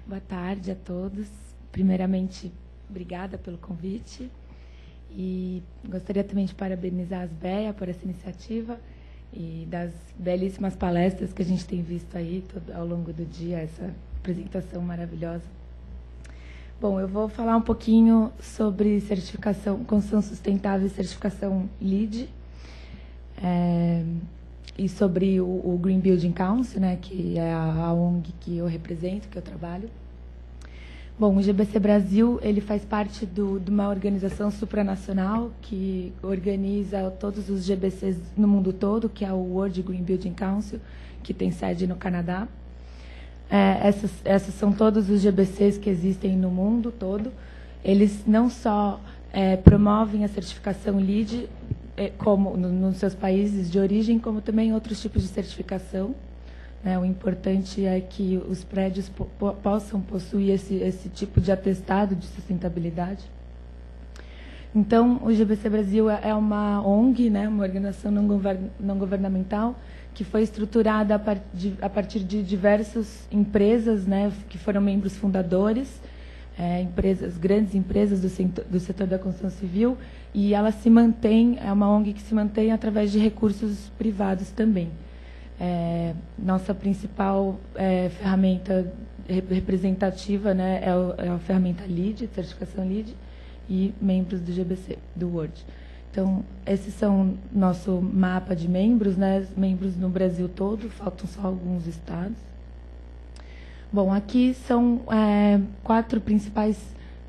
Boa tarde a todos. Primeiramente, obrigada pelo convite. E gostaria também de parabenizar a Asbeia por essa iniciativa e das belíssimas palestras que a gente tem visto aí ao longo do dia, essa apresentação maravilhosa. Bom, eu vou falar um pouquinho sobre certificação, construção sustentável e certificação LEED, e sobre o Green Building Council, né, que é a ONG que eu represento, que eu trabalho. Bom, o GBC Brasil, ele faz parte de uma organização supranacional que organiza todos os GBCs no mundo todo, que é o World Green Building Council, que tem sede no Canadá. Essas são todos os GBCs que existem no mundo todo. Eles não só promovem a certificação LEED como nos seus países de origem, como também outros tipos de certificação. O importante é que os prédios possam possuir esse tipo de atestado de sustentabilidade. Então, o GBC Brasil é uma ONG, né, uma organização não governamental, que foi estruturada a partir de diversas empresas, né, que foram membros fundadores, grandes empresas do setor da construção civil, e ela se mantém, é uma ONG que se mantém através de recursos privados também. Nossa principal ferramenta representativa, né, é a ferramenta LEED, certificação LEED, e membros do GBC, do World. Então, esses são nosso mapa de membros, né, membros no Brasil todo, faltam só alguns estados. Bom, aqui são 4 principais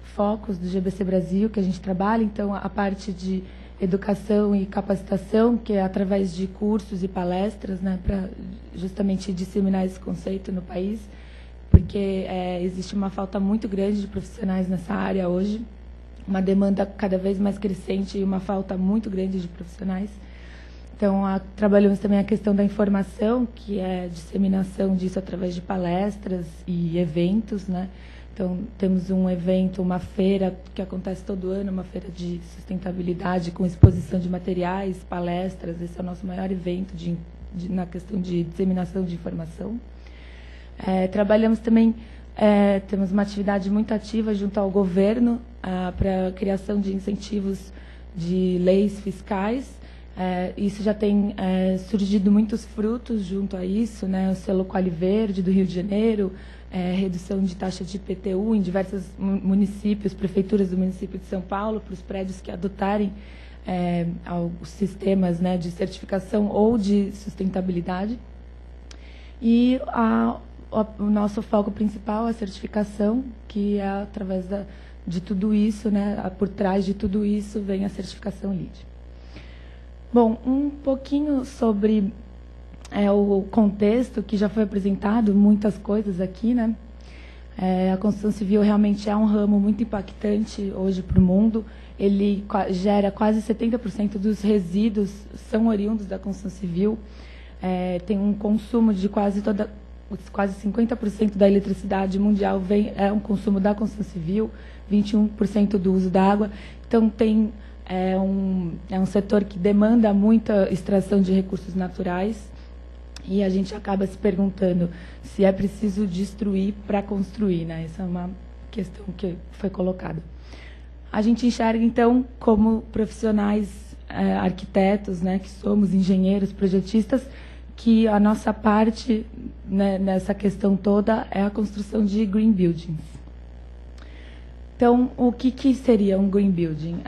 focos do GBC Brasil que a gente trabalha. Então, a parte de educação e capacitação, que é através de cursos e palestras, né, para justamente disseminar esse conceito no país, porque existe uma falta muito grande de profissionais nessa área hoje, uma demanda cada vez mais crescente e uma falta muito grande de profissionais. Então, trabalhamos também a questão da informação, que é a disseminação disso através de palestras e eventos, né? Então, temos um evento, uma feira que acontece todo ano, uma feira de sustentabilidade com exposição de materiais, palestras. Esse é o nosso maior evento na questão de disseminação de informação. Trabalhamos também, temos uma atividade muito ativa junto ao governo para a criação de incentivos de leis fiscais. Isso já tem surgido muitos frutos junto a isso, né? O selo Quali Verde do Rio de Janeiro, redução de taxa de IPTU em diversos municípios, prefeituras do município de São Paulo, para os prédios que adotarem os sistemas, né, de certificação ou de sustentabilidade. E o nosso foco principal é a certificação, que é através de tudo isso, né, por trás de tudo isso vem a certificação LEED. Bom, um pouquinho sobre o contexto, que já foi apresentado, muitas coisas aqui, né? A construção civil realmente é um ramo muito impactante hoje para o mundo. Ele gera quase 70% dos resíduos são oriundos da construção civil. Tem um consumo de quase 50% da eletricidade mundial é um consumo da construção civil, 21% do uso da água. Então, é um setor que demanda muita extração de recursos naturais, e a gente acaba se perguntando se é preciso destruir para construir, né? Essa é uma questão que foi colocada. A gente enxerga, então, como profissionais, arquitetos, né, que somos engenheiros, projetistas, que a nossa parte, né, nessa questão toda é a construção de green buildings. Então, o que seria um green building?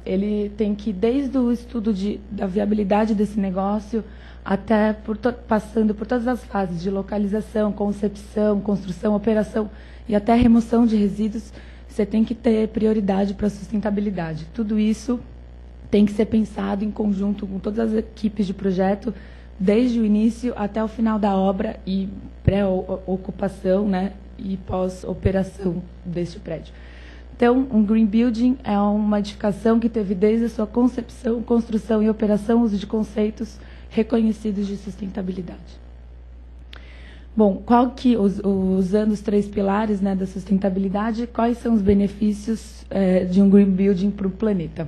Ele tem que, desde o estudo da viabilidade desse negócio, até passando por todas as fases de localização, concepção, construção, operação e até remoção de resíduos, você tem que ter prioridade para a sustentabilidade. Tudo isso tem que ser pensado em conjunto com todas as equipes de projeto, desde o início até o final da obra e pré-ocupação, né, e pós-operação deste prédio. Então, um green building é uma edificação que teve desde a sua concepção, construção e operação uso de conceitos reconhecidos de sustentabilidade. Bom, usando os 3 pilares, né, da sustentabilidade, quais são os benefícios de um green building para o planeta?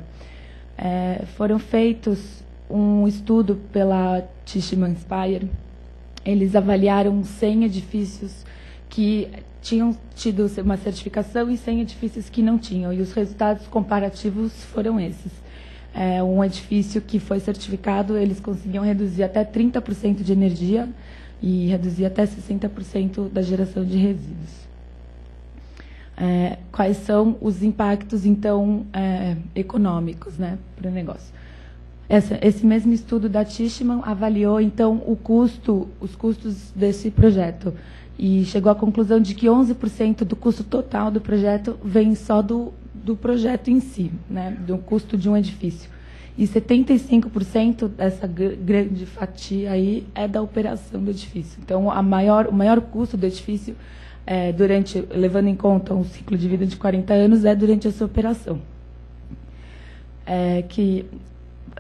Foram feitos um estudo pela Tishman Speyer. Eles avaliaram 100 edifícios que tinham tido uma certificação e 100 edifícios que não tinham. E os resultados comparativos foram esses. Um edifício que foi certificado, eles conseguiam reduzir até 30% de energia e reduzir até 60% da geração de resíduos. Quais são os impactos, então, econômicos, né, para o negócio? Esse mesmo estudo da Tishman avaliou, então, os custos desse projeto e chegou à conclusão de que 11% do custo total do projeto vem só do projeto em si, né, do custo de um edifício. E 75% dessa grande fatia aí é da operação do edifício. Então, o maior custo do edifício, levando em conta um ciclo de vida de 40 anos, é durante essa operação.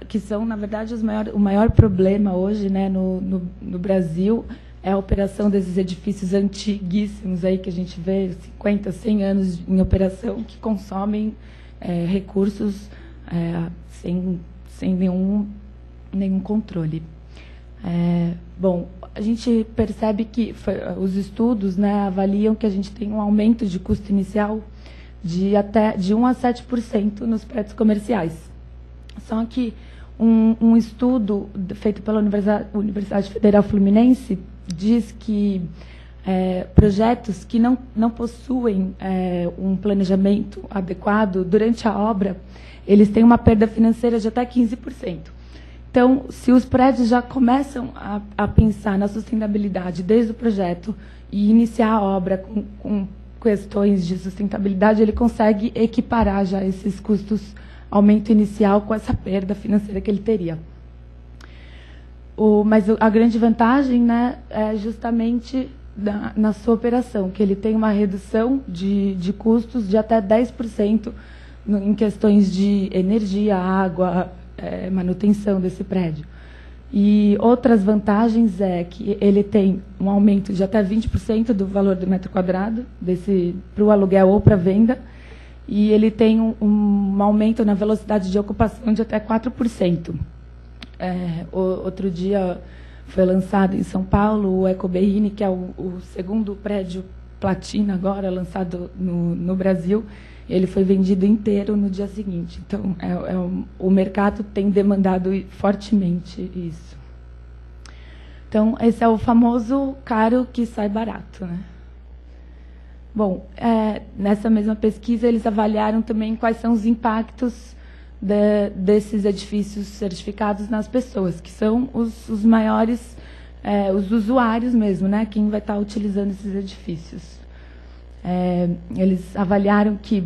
Que são, na verdade, o maior problema hoje, né, no Brasil, é a operação desses edifícios antiguíssimos aí que a gente vê, 50, 100 anos em operação, que consomem recursos sem nenhum controle. Bom, a gente percebe que os estudos, né, avaliam que a gente tem um aumento de custo inicial de 1 a 7% nos prédios comerciais. Só que um estudo feito pela Universidade Federal Fluminense diz que projetos que não possuem um planejamento adequado durante a obra, eles têm uma perda financeira de até 15%. Então, se os prédios já começam a pensar na sustentabilidade desde o projeto e iniciar a obra com questões de sustentabilidade, ele consegue equiparar já esses custos, aumento inicial, com essa perda financeira que ele teria. Mas a grande vantagem, né, é justamente na sua operação, que ele tem uma redução de custos de até 10% em questões de energia, água, manutenção desse prédio. E outras vantagens é que ele tem um aumento de até 20% do valor do metro quadrado para o aluguel ou para a venda, e ele tem um aumento na velocidade de ocupação de até 4%. Outro dia foi lançado em São Paulo o EcoBRN, que é o segundo prédio platina agora, lançado no Brasil. Ele foi vendido inteiro no dia seguinte. Então, o mercado tem demandado fortemente isso. Então, esse é o famoso caro que sai barato, né? Bom, nessa mesma pesquisa, eles avaliaram também quais são os impactos desses edifícios certificados nas pessoas, que são os maiores, os usuários mesmo, né? Quem vai estar utilizando esses edifícios. Eles avaliaram que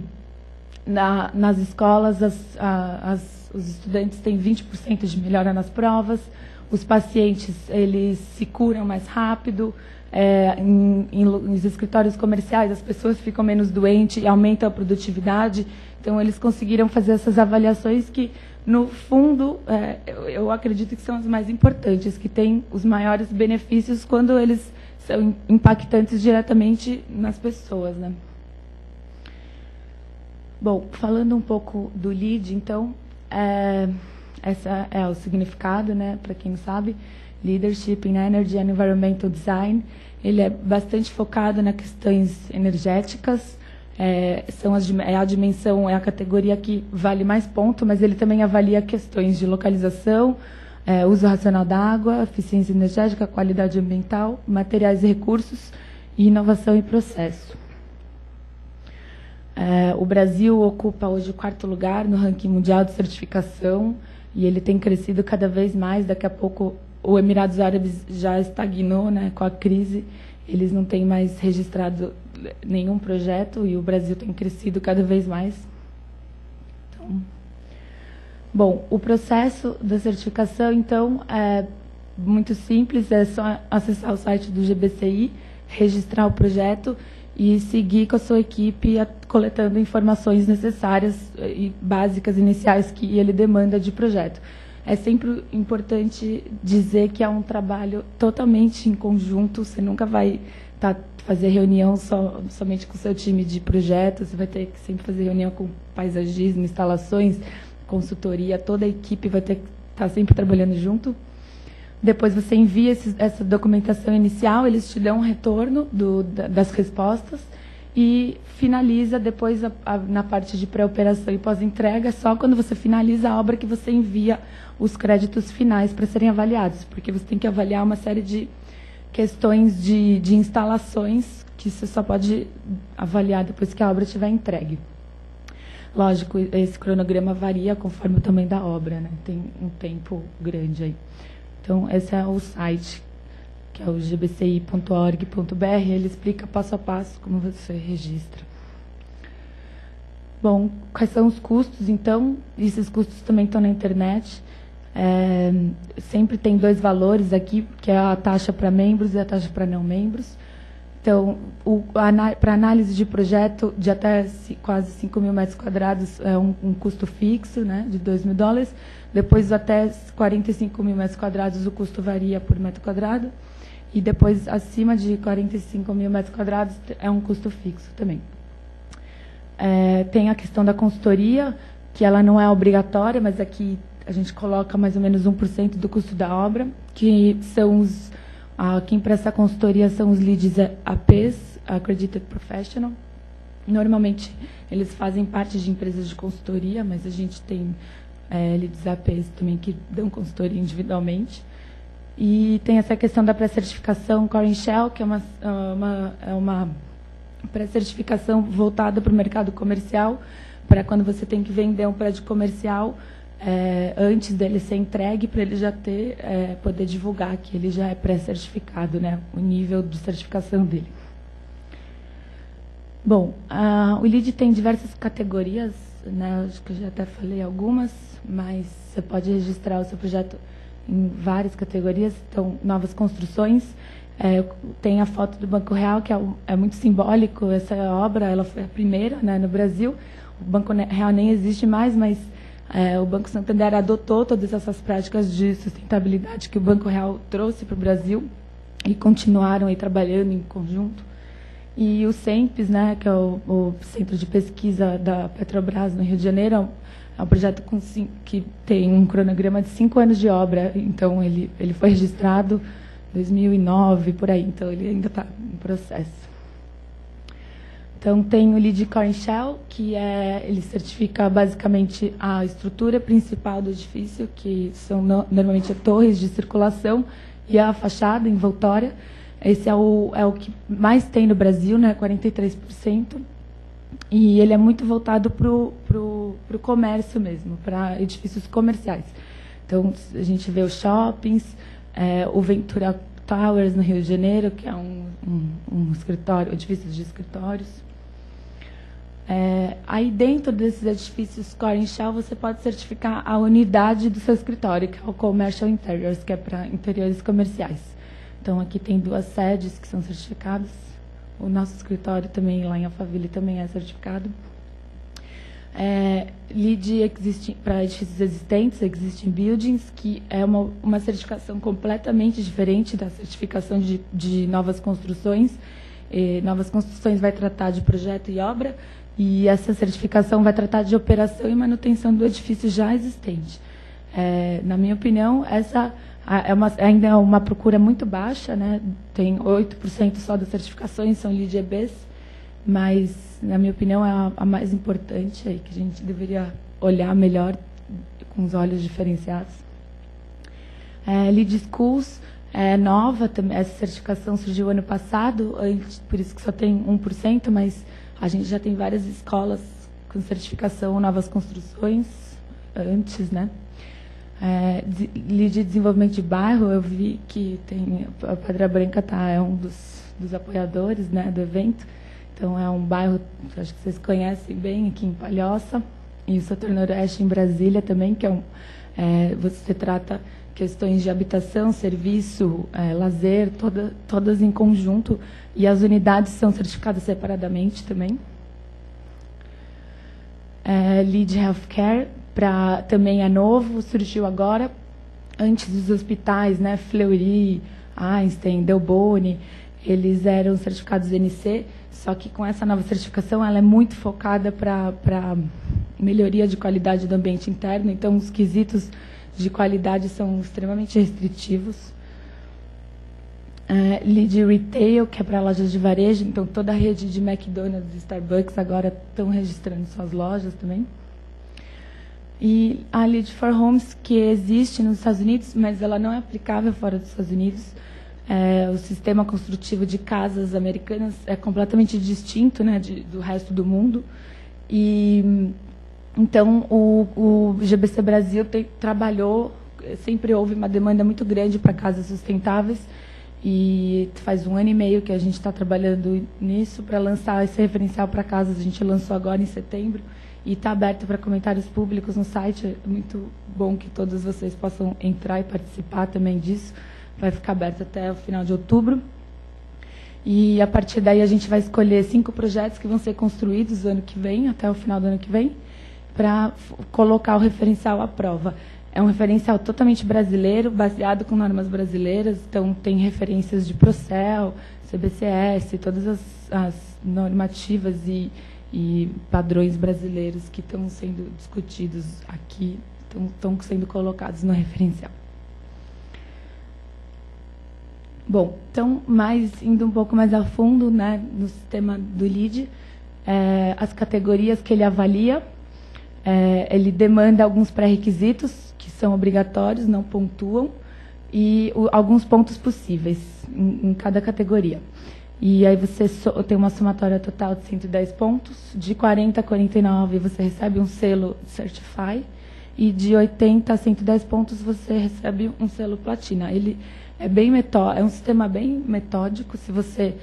nas escolas os estudantes têm 20% de melhora nas provas, os pacientes eles se curam mais rápido, nos escritórios comerciais as pessoas ficam menos doentes e aumentam a produtividade. Então, eles conseguiram fazer essas avaliações que, no fundo, eu acredito que são as mais importantes, que têm os maiores benefícios quando eles são impactantes diretamente nas pessoas, né? Bom, falando um pouco do LEED, então, essa é o significado, né, para quem não sabe, Leadership in Energy and Environmental Design. Ele é bastante focado nas questões energéticas, a dimensão, é a categoria que vale mais ponto, mas ele também avalia questões de localização, uso racional da água, eficiência energética, qualidade ambiental, materiais e recursos, e inovação e processo. O Brasil ocupa hoje o 4º lugar no ranking mundial de certificação e ele tem crescido cada vez mais. Daqui a pouco o Emirados Árabes já estagnou, né, com a crise, eles não têm mais registrado nenhum projeto e o Brasil tem crescido cada vez mais. Então, bom, o processo da certificação, então, é muito simples, é só acessar o site do GBCI, registrar o projeto e seguir com a sua equipe coletando informações necessárias e básicas iniciais que ele demanda de projeto. É sempre importante dizer que é um trabalho totalmente em conjunto, você nunca vai fazer reunião somente com o seu time de projetos, você vai ter que sempre fazer reunião com paisagismo, instalações, consultoria, toda a equipe vai ter que estar sempre trabalhando junto. Depois você envia essa documentação inicial, eles te dão um retorno das respostas e finaliza depois na parte de pré-operação e pós-entrega, só quando você finaliza a obra que você envia os créditos finais para serem avaliados, porque você tem que avaliar uma série de questões de instalações que você só pode avaliar depois que a obra estiver entregue. Lógico, esse cronograma varia conforme o tamanho da obra, né? Tem um tempo grande aí. Então, esse é o site, que é o gbci.org.br. Ele explica passo a passo como você registra. Bom, quais são os custos, então? Esses custos também estão na internet. Sempre tem 2 valores aqui, que é a taxa para membros e a taxa para não membros. Então, para análise de projeto de até quase 5.000 metros quadrados é um custo fixo, né, de $2.000. Depois, até 45.000 metros quadrados, o custo varia por metro quadrado. E depois, acima de 45.000 metros quadrados, é um custo fixo também. Tem a questão da consultoria, que ela não é obrigatória, mas aqui a gente coloca mais ou menos 1% do custo da obra, que são quem presta consultoria são os leads APs, Accredited Professional. Normalmente, eles fazem parte de empresas de consultoria, mas a gente tem leads APs também que dão consultoria individualmente. E tem essa questão da pré-certificação Core and Shell, que é uma pré-certificação voltada para o mercado comercial, para quando você tem que vender um prédio comercial, antes dele ser entregue, para ele já poder divulgar que ele já é pré-certificado, né, o nível de certificação dele. Bom, o LEED tem diversas categorias, né, acho que eu já até falei algumas, mas você pode registrar o seu projeto em várias categorias. Então, novas construções, tem a foto do Banco Real, que é muito simbólico. Essa obra ela foi a primeira, né, no Brasil. O Banco Real nem existe mais, mas o Banco Santander adotou todas essas práticas de sustentabilidade que o Banco Real trouxe para o Brasil e continuaram aí trabalhando em conjunto. E o CEMPES, né, que é o Centro de Pesquisa da Petrobras, no Rio de Janeiro, é um projeto que tem um cronograma de 5 anos de obra. Então, ele foi registrado em 2009, por aí. Então, ele ainda está em processo. Então, tem o LEED Core and Shell, que ele certifica basicamente a estrutura principal do edifício, que são normalmente torres de circulação, e a fachada envoltória. Esse é o que mais tem no Brasil, né, 43%. E ele é muito voltado para o comércio mesmo, para edifícios comerciais. Então, a gente vê os shoppings, o Ventura Towers, no Rio de Janeiro, que é um escritório, edifícios de escritórios. Aí, dentro desses edifícios Core and Shell, você pode certificar a unidade do seu escritório, que é o Commercial Interiors, que é para interiores comerciais. Então, aqui tem 2 sedes que são certificadas. O nosso escritório também, lá em Alphaville, também é certificado. LEED para edifícios existentes, Existing Buildings, que é uma certificação completamente diferente da certificação de novas construções. Novas construções vai tratar de projeto e obra, e essa certificação vai tratar de operação e manutenção do edifício já existente. Na minha opinião, essa ainda é uma procura muito baixa, né? Tem 8% só das certificações são LEED EBs, mas, na minha opinião, é a mais importante, aí, que a gente deveria olhar melhor, com os olhos diferenciados. LEED Schools é nova, essa certificação surgiu ano passado, por isso que só tem 1%, mas a gente já tem várias escolas com certificação novas construções antes, né? LEED Desenvolvimento de Bairro, eu vi que a Pedra Branca é um dos apoiadores, né, do evento. Então, é um bairro que acho que vocês conhecem bem, aqui em Palhoça, e o setor Noroeste em Brasília também, que você trata questões de habitação, serviço, lazer, todas em conjunto, e as unidades são certificadas separadamente também. LEED Healthcare, também é novo, surgiu agora. Antes dos hospitais, né, Fleury, Einstein, Delboni, eles eram certificados NC, só que com essa nova certificação ela é muito focada para melhoria de qualidade do ambiente interno. Então, os quesitos de qualidade são extremamente restritivos. Lead Retail, que é para lojas de varejo, então toda a rede de McDonald's e Starbucks agora estão registrando suas lojas também. E a Lead for Homes, que existe nos Estados Unidos, mas ela não é aplicável fora dos Estados Unidos. O sistema construtivo de casas americanas é completamente distinto, né, do resto do mundo. E então o GBC Brasil trabalhou, sempre houve uma demanda muito grande para casas sustentáveis. E faz 1 ano e meio que a gente está trabalhando nisso para lançar esse referencial para casas. A gente lançou agora em setembro e está aberto para comentários públicos no site. É muito bom que todos vocês possam entrar e participar também disso. Vai ficar aberto até o final de outubro. E, a partir daí, a gente vai escolher 5 projetos que vão ser construídos no ano que vem, até o final do ano que vem, para colocar o referencial à prova. É um referencial totalmente brasileiro, baseado com normas brasileiras, então tem referências de Procel, CBCS, todas as normativas e padrões brasileiros que estão sendo discutidos aqui, estão sendo colocados no referencial. Bom, então, indo um pouco mais a fundo, né, no sistema do LEED, as categorias que ele avalia, ele demanda alguns pré-requisitos, que são obrigatórios, não pontuam, e alguns pontos possíveis em cada categoria. E aí você tem uma somatória total de 110 pontos, de 40 a 49 você recebe um selo Certify, e de 80 a 110 pontos você recebe um selo Platina. Ele é um sistema bem metódico. Se você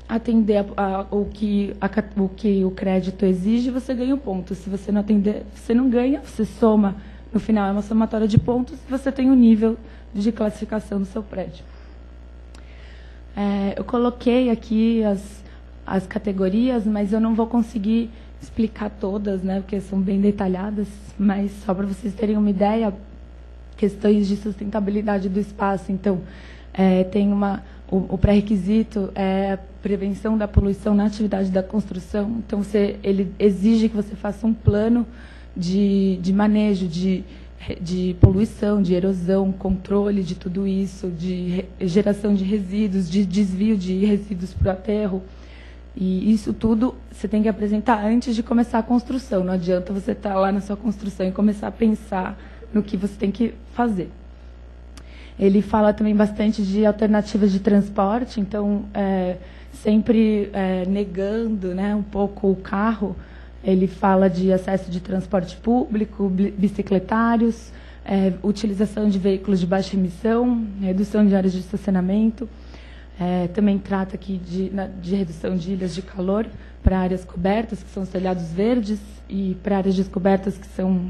atender o que o crédito exige, você ganha um ponto. Se você não atender, você não ganha, você soma. No final, é uma somatória de pontos e você tem o nível de classificação do seu prédio. Eu coloquei aqui as categorias, mas eu não vou conseguir explicar todas, né, porque são bem detalhadas, mas só para vocês terem uma ideia, questões de sustentabilidade do espaço. Então, tem o pré-requisito é a prevenção da poluição na atividade da construção. Então, ele exige que você faça um plano de manejo de poluição, de erosão, controle de tudo isso, de geração de resíduos, de desvio de resíduos para o aterro. E isso tudo você tem que apresentar antes de começar a construção. Não adianta você estar lá na sua construção e começar a pensar no que você tem que fazer. Ele fala também bastante de alternativas de transporte, então, sempre negando, né, um pouco o carro. Ele fala de acesso de transporte público, bicicletários, utilização de veículos de baixa emissão, redução de áreas de estacionamento. Também trata aqui de redução de ilhas de calor para áreas cobertas, que são os telhados verdes, e para áreas descobertas, que são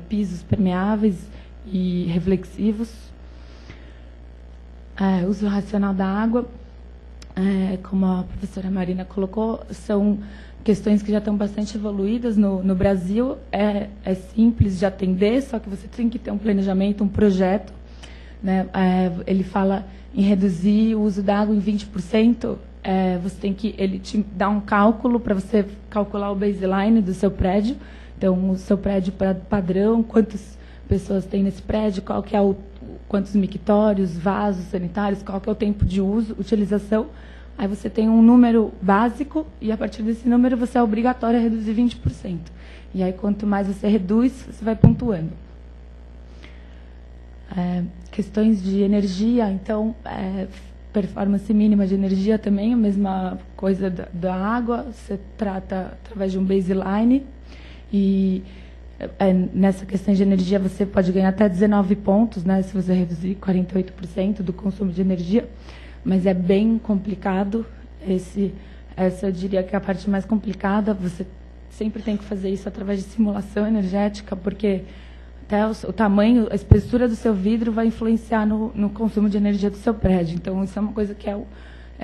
pisos permeáveis e reflexivos. Uso racional da água, como a professora Marina colocou, são questões que já estão bastante evoluídas no Brasil. É simples de atender, só que você tem que ter um planejamento, um projeto, né? Ele fala em reduzir o uso da água em 20%. Ele te dá um cálculo para você calcular o baseline do seu prédio. Então, o seu prédio padrão, quantas pessoas tem nesse prédio, quantos mictórios, vasos sanitários, qual que é o tempo de uso, utilização. Aí você tem um número básico e, a partir desse número, você é obrigatório a reduzir 20%. E aí, quanto mais você reduz, você vai pontuando. Questões de energia, então, performance mínima de energia também, a mesma coisa da água, você trata através de um baseline. E nessa questão de energia, você pode ganhar até 19 pontos, né, se você reduzir 48% do consumo de energia. Mas é bem complicado. Essa eu diria que é a parte mais complicada. Você sempre tem que fazer isso através de simulação energética, porque até o tamanho, a espessura do seu vidro vai influenciar no consumo de energia do seu prédio. Então, isso é uma coisa que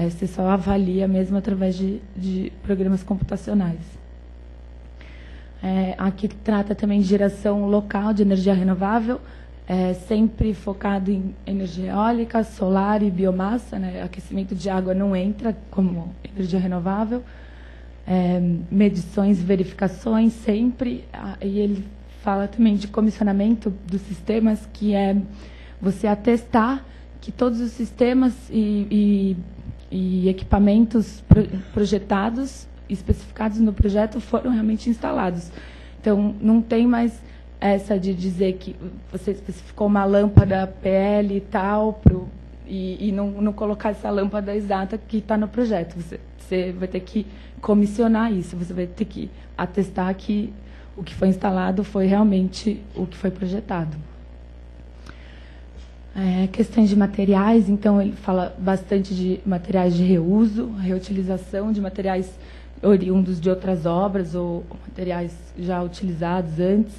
você só avalia mesmo através de programas computacionais. Aqui trata também de geração local de energia renovável, sempre focado em energia eólica, solar e biomassa, né? Aquecimento de água não entra como energia renovável. Medições, verificações, sempre. E ele fala também de comissionamento dos sistemas, que é você atestar que todos os sistemas e equipamentos projetados, especificados no projeto, foram realmente instalados. Então, não tem mais essa de dizer que você especificou uma lâmpada PL e tal, e não colocar essa lâmpada exata que está no projeto. Você vai ter que comissionar isso, você vai ter que atestar que o que foi instalado foi realmente o que foi projetado. Questões de materiais, então ele fala bastante de materiais de reuso, reutilização de materiais oriundos de outras obras ou materiais já utilizados antes.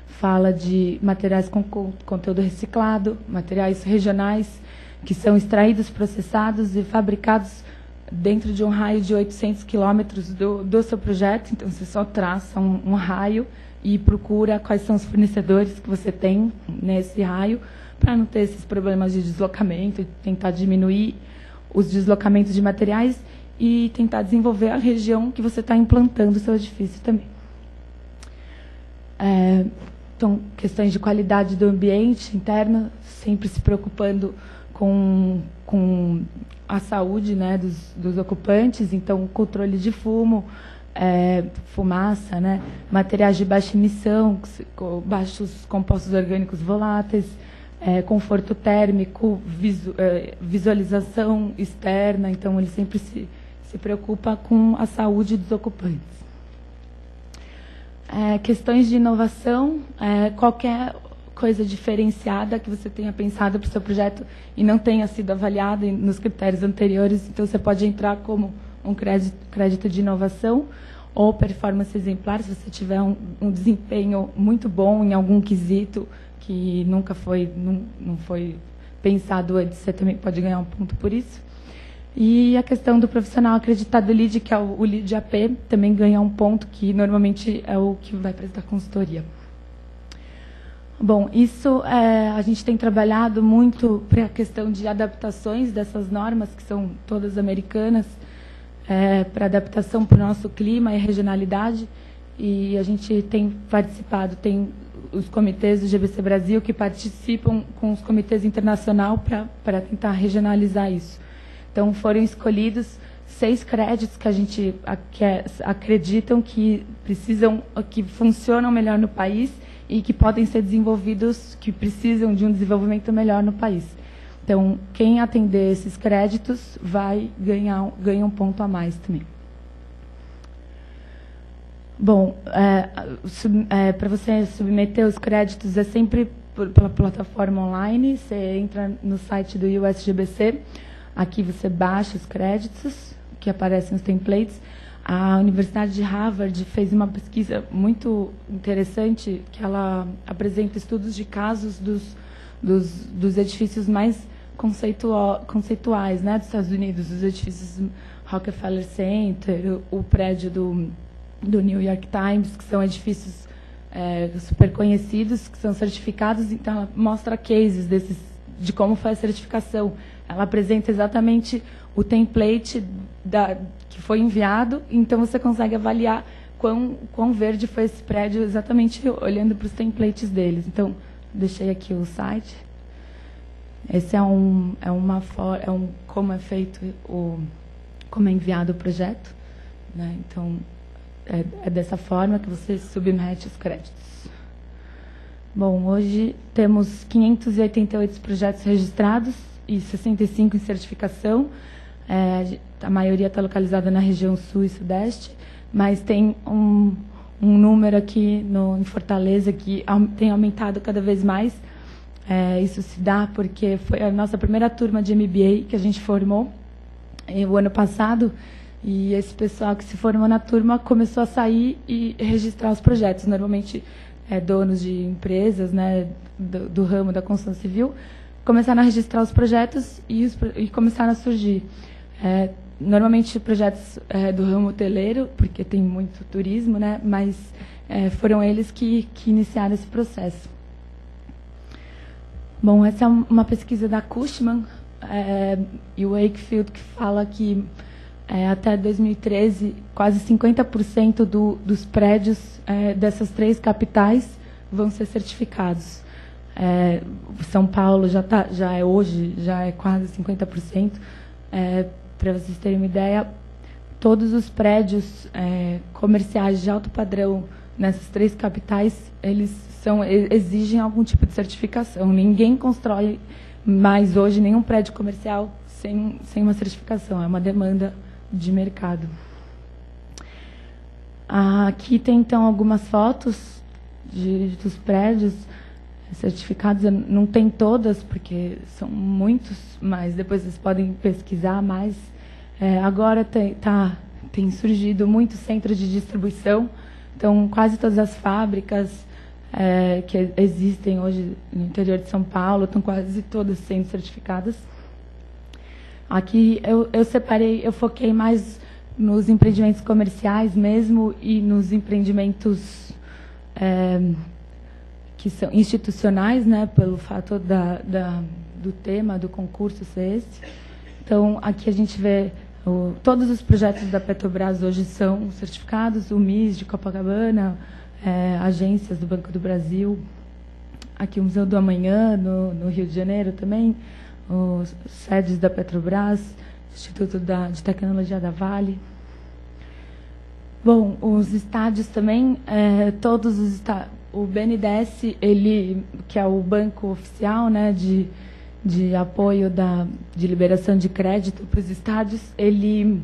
Fala de materiais com conteúdo reciclado, materiais regionais que são extraídos, processados e fabricados dentro de um raio de 800 quilômetros do seu projeto. Então, você só traça um raio e procura quais são os fornecedores que você tem nesse raio, para não ter esses problemas de deslocamento, e tentar diminuir os deslocamentos de materiais e tentar desenvolver a região que você está implantando o seu edifício também. Então, questões de qualidade do ambiente interno, sempre se preocupando com a saúde, né, dos ocupantes, então controle de fumo, fumaça, né, materiais de baixa emissão, baixos compostos orgânicos voláteis, conforto térmico, visualização externa, então ele sempre se preocupa com a saúde dos ocupantes. Questões de inovação, qualquer coisa diferenciada que você tenha pensado para o seu projeto e não tenha sido avaliada nos critérios anteriores, então você pode entrar como um crédito de inovação ou performance exemplar, se você tiver um desempenho muito bom em algum quesito que nunca não foi pensado antes, você também pode ganhar um ponto por isso. E a questão do profissional acreditado LEED, que é o LEED AP, também ganha um ponto, que normalmente é o que vai prestar consultoria. Bom, isso a gente tem trabalhado muito para a questão de adaptações dessas normas, que são todas americanas, para adaptação para o nosso clima e regionalidade. E a gente tem participado, tem os comitês do GBC Brasil que participam com os comitês internacionais para tentar regionalizar isso. Então, foram escolhidos 6 créditos que a gente acreditam que funcionam melhor no país e que podem ser desenvolvidos, que precisam de um desenvolvimento melhor no país. Então, quem atender esses créditos ganha um ponto a mais também. Bom, para você submeter os créditos é sempre pela plataforma online. Você entra no site do USGBC, aqui você baixa os créditos que aparecem nos templates. A Universidade de Harvard fez uma pesquisa muito interessante, que ela apresenta estudos de casos dos edifícios mais conceituais, né, dos Estados Unidos, os edifícios Rockefeller Center, o prédio do New York Times, que são edifícios super conhecidos, que são certificados. Então, ela mostra cases de como foi a certificação. Ela apresenta exatamente o template que foi enviado, então você consegue avaliar quão verde foi esse prédio exatamente olhando para os templates deles. Então, deixei aqui o site. Esse como é feito, como é enviado o projeto, né? Então, é dessa forma que você submete os créditos. Bom, hoje temos 588 projetos registrados e 65 em certificação. A maioria está localizada na região sul e sudeste, mas tem um número aqui em Fortaleza que tem aumentado cada vez mais. Isso se dá porque foi a nossa primeira turma de MBA que a gente formou o ano passado, e esse pessoal que se formou na turma começou a sair e registrar os projetos. Normalmente, donos de empresas, né, do ramo da construção civil, começaram a registrar os projetos e começaram a surgir. Normalmente, projetos do ramo hoteleiro, porque tem muito turismo, né, mas foram eles que iniciaram esse processo. Bom, essa é uma pesquisa da Cushman e o Wakefield, que fala que até 2013, quase 50% dos prédios dessas 3 capitais vão ser certificados. São Paulo já é quase 50%. Para vocês terem uma ideia, todos os prédios comerciais de alto padrão nessas 3 capitais, eles exigem algum tipo de certificação. Ninguém constrói mais hoje nenhum prédio comercial sem uma certificação. É uma demanda de mercado. Aqui tem, então, algumas fotos dos prédios certificados. Eu não tem todas, porque são muitos, mas depois vocês podem pesquisar mais. Agora tem surgido muitos centros de distribuição. Então, quase todas as fábricas que existem hoje no interior de São Paulo estão quase todas sendo certificadas. Aqui eu foquei mais nos empreendimentos comerciais mesmo e nos empreendimentos que são institucionais, né, pelo fato do tema do concurso ser esse. Então, aqui a gente vê todos os projetos da Petrobras hoje são certificados, o MIS de Copacabana, agências do Banco do Brasil, aqui o Museu do Amanhã, no Rio de Janeiro também, os sedes da Petrobras, Instituto de Tecnologia da Vale. Bom, os estádios também, todos os estádios. O BNDES, que é o banco oficial, né, de apoio de liberação de crédito para os estádios, ele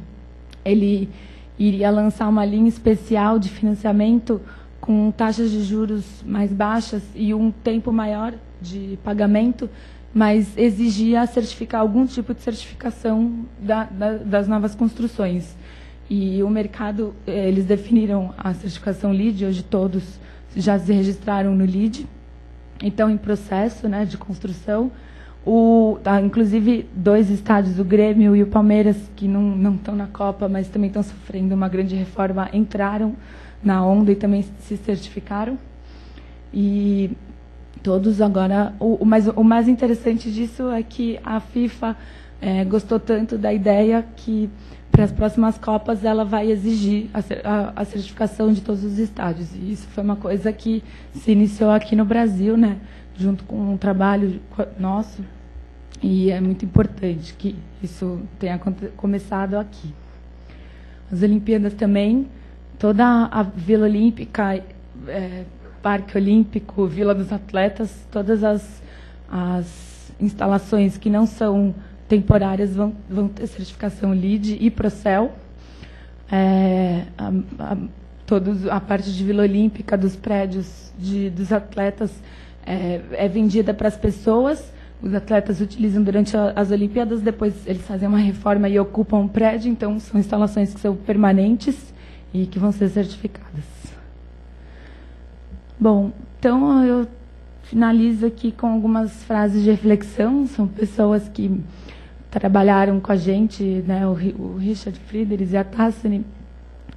iria lançar uma linha especial de financiamento com taxas de juros mais baixas e um tempo maior de pagamento, mas exigia algum tipo de certificação das novas construções. E o mercado, eles definiram a certificação LEED, hoje todos já se registraram no LEED, então em processo, né, de construção. Inclusive, 2 estádios, o Grêmio e o Palmeiras, que não estão na Copa, mas também estão sofrendo uma grande reforma, entraram na onda e também se certificaram. E todos agora... Mas o mais interessante disso é que a FIFA gostou tanto da ideia que, para as próximas Copas, ela vai exigir a certificação de todos os estádios. E isso foi uma coisa que se iniciou aqui no Brasil, né, junto com um trabalho nosso, e é muito importante que isso tenha começado aqui. As Olimpíadas também, toda a Vila Olímpica, Parque Olímpico, Vila dos Atletas, todas as instalações que não são temporárias vão ter certificação LEED e Procel. A parte de Vila Olímpica, dos prédios dos atletas, é vendida para as pessoas. Os atletas utilizam durante as Olimpíadas, depois eles fazem uma reforma e ocupam um prédio, então são instalações que são permanentes e que vão ser certificadas. Bom, então eu finalizo aqui com algumas frases de reflexão. São pessoas que trabalharam com a gente, né, o Richard Friedrich e a Tassani,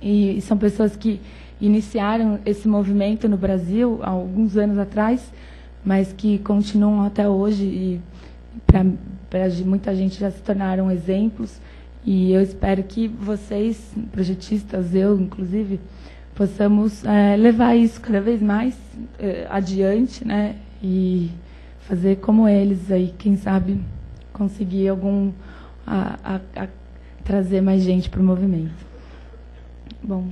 e são pessoas que iniciaram esse movimento no Brasil há alguns anos atrás, mas que continuam até hoje, e para muita gente já se tornaram exemplos. E eu espero que vocês, projetistas, eu inclusive, possamos levar isso cada vez mais adiante, né, e fazer como eles aí, quem sabe conseguir trazer mais gente para o movimento. Bom,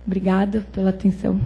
obrigada pela atenção.